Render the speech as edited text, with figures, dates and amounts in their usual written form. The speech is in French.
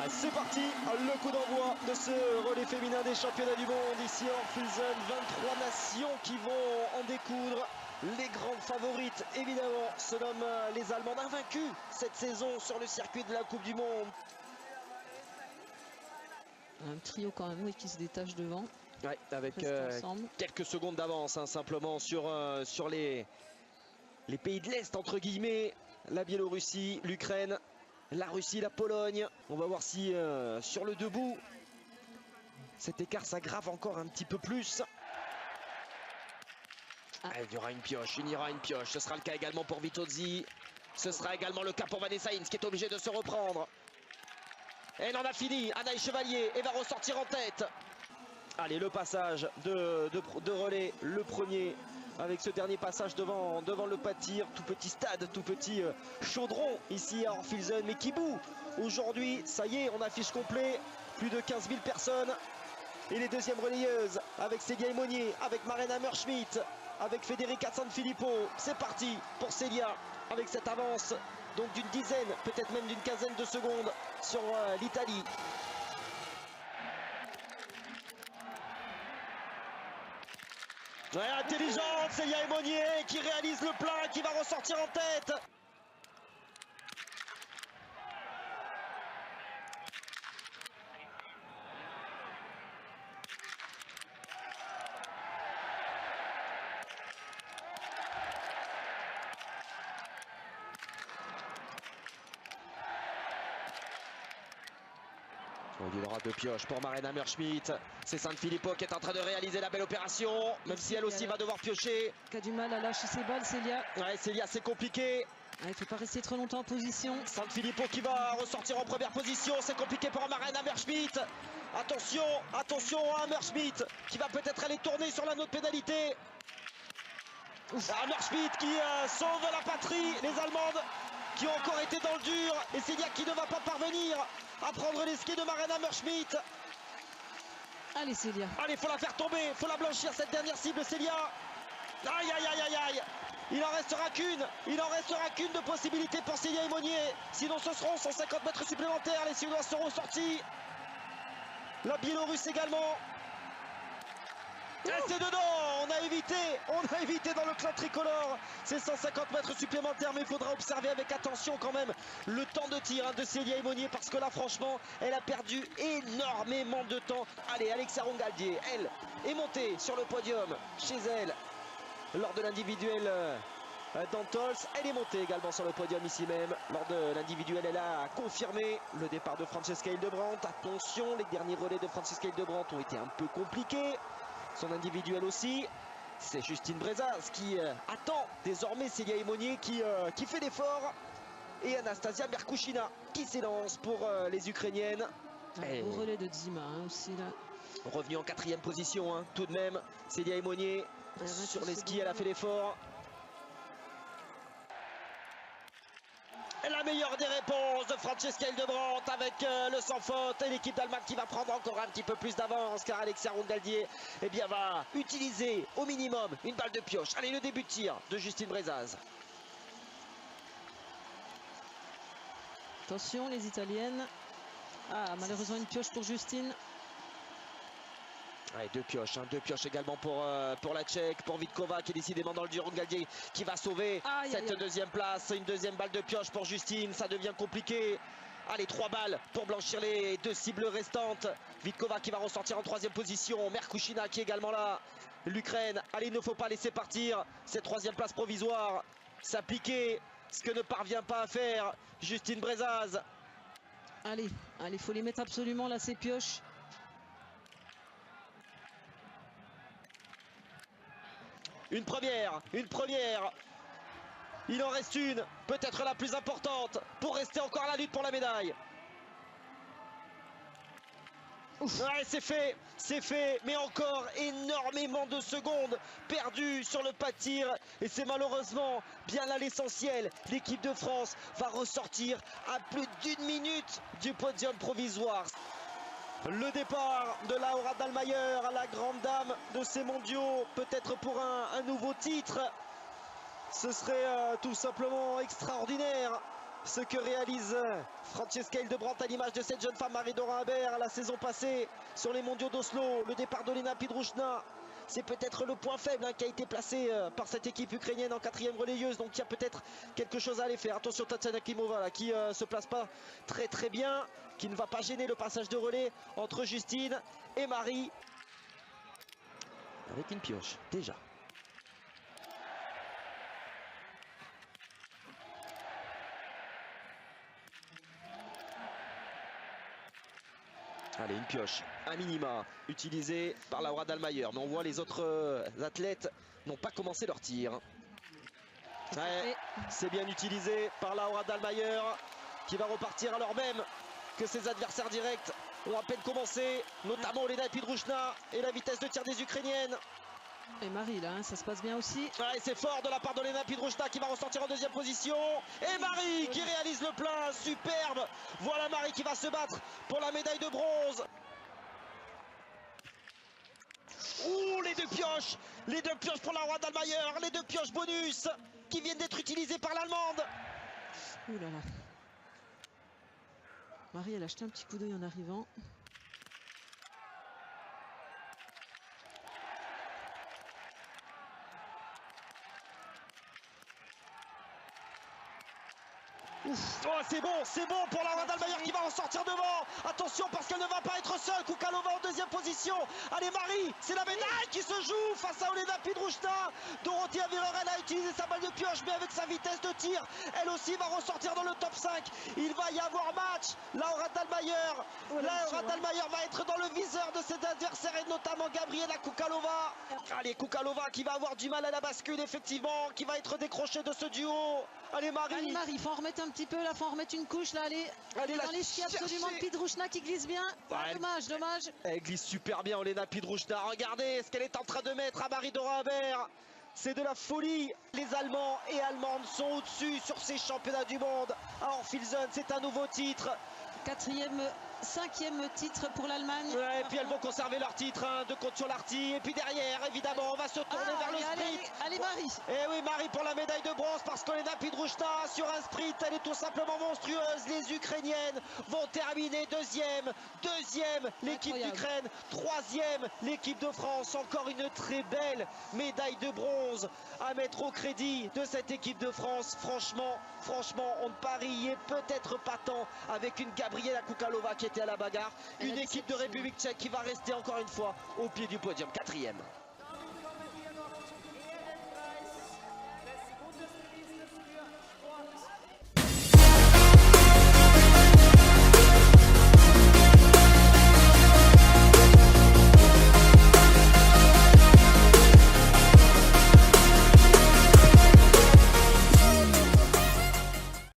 C'est parti, le coup d'envoi de ce relais féminin des championnats du monde ici en Orpheusden. 23 nations qui vont en découdre. Les grandes favorites, évidemment, se nomment les Allemandes, invaincus cette saison sur le circuit de la Coupe du Monde. Un trio quand même qui se détache devant. Ouais, avec quelques secondes d'avance hein, simplement sur les pays de l'Est, entre guillemets. La Biélorussie, l'Ukraine, la Russie, la Pologne. On va voir si sur le debout, cet écart s'aggrave encore un petit peu plus. Il y aura une pioche, il y aura une pioche. Ce sera le cas également pour Vitozzi. Ce sera également le cas pour Vanessa Hinz qui est obligée de se reprendre. Elle en a fini, Anaïs Chevalier, et va ressortir en tête. Allez, le passage de relais, le premier, avec ce dernier passage devant le pas de tir. Tout petit stade, tout petit chaudron ici à Orpheusden, mais qui boue. Aujourd'hui, ça y est, on affiche complet, plus de 15 000 personnes. Et les deuxièmes relayeuses, avec Célia Aymonier, avec Maren Hammerschmidt, avec Federica Sanfilippo. C'est parti pour Célia, avec cette avance donc d'une dizaine, peut-être même d'une quinzaine de secondes sur l'Italie. Ouais, intelligente, Célia Aymonier qui réalise le plein, qui va ressortir en tête. Il y aura deux pioches pour Maren Hammerschmidt. C'est Sanfilippo qui est en train de réaliser la belle opération, même si elle aussi va devoir piocher. Qui a du mal à lâcher ses balles, Célia. Ouais, Célia, c'est compliqué. Il ne faut pas rester trop longtemps en position. Sanfilippo qui va ressortir en première position. C'est compliqué pour Maren Hammerschmidt. Attention, attention à Hammerschmidt qui va peut-être aller tourner sur la note pénalité. Hammerschmidt qui sauve la patrie, les Allemandes qui ont encore été dans le dur. Et Célia qui ne va pas parvenir à prendre les skis de Maren Hammerschmidt. Allez Célia. Allez, faut la faire tomber, faut la blanchir cette dernière cible Célia. Aïe aïe aïe aïe aïe. Il en restera qu'une de possibilité pour Célia Aymonier. Sinon ce seront 150 mètres supplémentaires. Les Suédois seront sortis. La Biélorusse également. C'est dedans, on a évité dans le club tricolore ces 150 mètres supplémentaires, mais il faudra observer avec attention quand même le temps de tir de Célia Aymonier, parce que là franchement elle a perdu énormément de temps. Allez, Alexa Rongaldier, elle est montée sur le podium chez elle lors de l'individuel d'Antols. Elle est montée également sur le podium ici même lors de l'individuel. Elle a confirmé le départ de Francesca Hildebrandt. Attention, les derniers relais de Francesca Hildebrandt ont été un peu compliqués. Son individuel aussi, c'est Justine Brezaz qui attend désormais Célia Aymonier qui fait l'effort. Et Anastasia Merkushina qui s'élance pour les Ukrainiennes. Au relais de Dzima aussi là. Revenu en 4e position hein, tout de même. Célia Aymonier sur les skis, elle a fait l'effort. La meilleure des réponses de Francesca Hildebrandt avec le sans faute, et l'équipe d'Allemagne qui va prendre encore un petit peu plus d'avance car Alexa Rongaldier va utiliser au minimum une balle de pioche. Allez, le début de tir de Justine Brezaz. Attention les Italiennes. Ah, malheureusement une pioche pour Justine. Ouais, deux pioches également pour la Tchèque, pour Vitkova qui est décidément dans le dur. Rongaldier qui va sauver cette deuxième place. Une deuxième balle de pioche pour Justine, ça devient compliqué. Allez, 3 balles pour blanchir les 2 cibles restantes. Vitkova qui va ressortir en 3e position. Merkushina qui est également là. L'Ukraine, allez, il ne faut pas laisser partir cette 3e place provisoire. S'appliquer, ce que ne parvient pas à faire Justine Brezaz. Allez, il faut les mettre absolument là, ces pioches. Une première. Il en reste une, peut-être la plus importante, pour rester encore à la lutte pour la médaille. Ouais, c'est fait, mais encore énormément de secondes perdues sur le pas de tir. Et c'est malheureusement bien là l'essentiel. L'équipe de France va ressortir à plus d'1 minute du podium provisoire. Le départ de Laura Dahlmeier, la grande dame de ces mondiaux, peut-être pour un nouveau titre. Ce serait tout simplement extraordinaire ce que réalise Francesca Hildebrandt à l'image de cette jeune femme Marie-Dora Humbert la saison passée sur les mondiaux d'Oslo. Le départ d'Olena Pidrushna, c'est peut-être le point faible qui a été placé par cette équipe ukrainienne en 4e relayeuse. Donc il y a peut-être quelque chose à aller faire. Attention, Tatiana Klimova là, qui se place pas très bien, qui ne va pas gêner le passage de relais entre Justine et Marie. Avec une pioche, déjà. Allez, une pioche, un minima, utilisée par Laura Dahlmeier. Mais on voit les autres athlètes n'ont pas commencé leur tir. Ouais, c'est bien utilisé par Laura Dahlmeier, qui va repartir alors même que ses adversaires directs ont à peine commencé, notamment Olena Pidrushna et la vitesse de tir des Ukrainiennes. Et Marie là, ça se passe bien aussi. Ouais, c'est fort de la part d'Olena Pidrushna qui va ressortir en 2e position. Et Marie qui réalise le plein, superbe. Voilà Marie qui va se battre pour la médaille de bronze. Ouh, les deux pioches pour Laura Dahlmeier, les deux pioches bonus qui viennent d'être utilisées par l'Allemande. Ouh là là. Marie, elle a acheté un petit coup d'œil en arrivant. Oh, c'est bon pour Laura Dahlmeier qui va en sortir devant. Attention parce qu'elle ne va pas être seule. Kukalova en 2e position. Allez Marie, c'est la médaille qui se joue face à Olena Pidrushna. Dorothea Virer, elle a utilisé sa balle de pioche, mais avec sa vitesse de tir, elle aussi va ressortir dans le top 5. Il va y avoir match. Laura Dahlmeier va être dans le viseur de ses adversaires et notamment Gabriela Kukalova. Allez, Kukalova qui va avoir du mal à la bascule effectivement, qui va être décrochée de ce duo. Allez Marie. Allez Marie, il faut en remettre un petit peu là, faut en remettre une couche là. Allez dans les skis absolument de Pidrushna qui glisse bien. Ouais, dommage. Elle glisse super bien Olena Pidrushna. Regardez ce qu'elle est en train de mettre à Marie-Dora Humbert. C'est de la folie. Les Allemands et Allemandes sont au-dessus sur ces championnats du monde. À Orfilsen, c'est un nouveau titre. 5e titre pour l'Allemagne. Ouais, et puis elles vont conserver leur titre de Kontiolahti. Et puis derrière, évidemment, on va se tourner vers le sprint. Allez Marie. Et oui, Marie pour la médaille de bronze parce qu'Olena Pidrushna sur un sprint, elle est tout simplement monstrueuse. Les Ukrainiennes vont terminer 2e. 2e, l'équipe d'Ukraine. 3e, l'équipe de France. Encore une très belle médaille de bronze à mettre au crédit de cette équipe de France. Franchement, on ne pariait peut-être pas tant avec une Gabriela Kukalova qui était à la bagarre. Une équipe de République tchèque qui va rester encore une fois au pied du podium, 4e.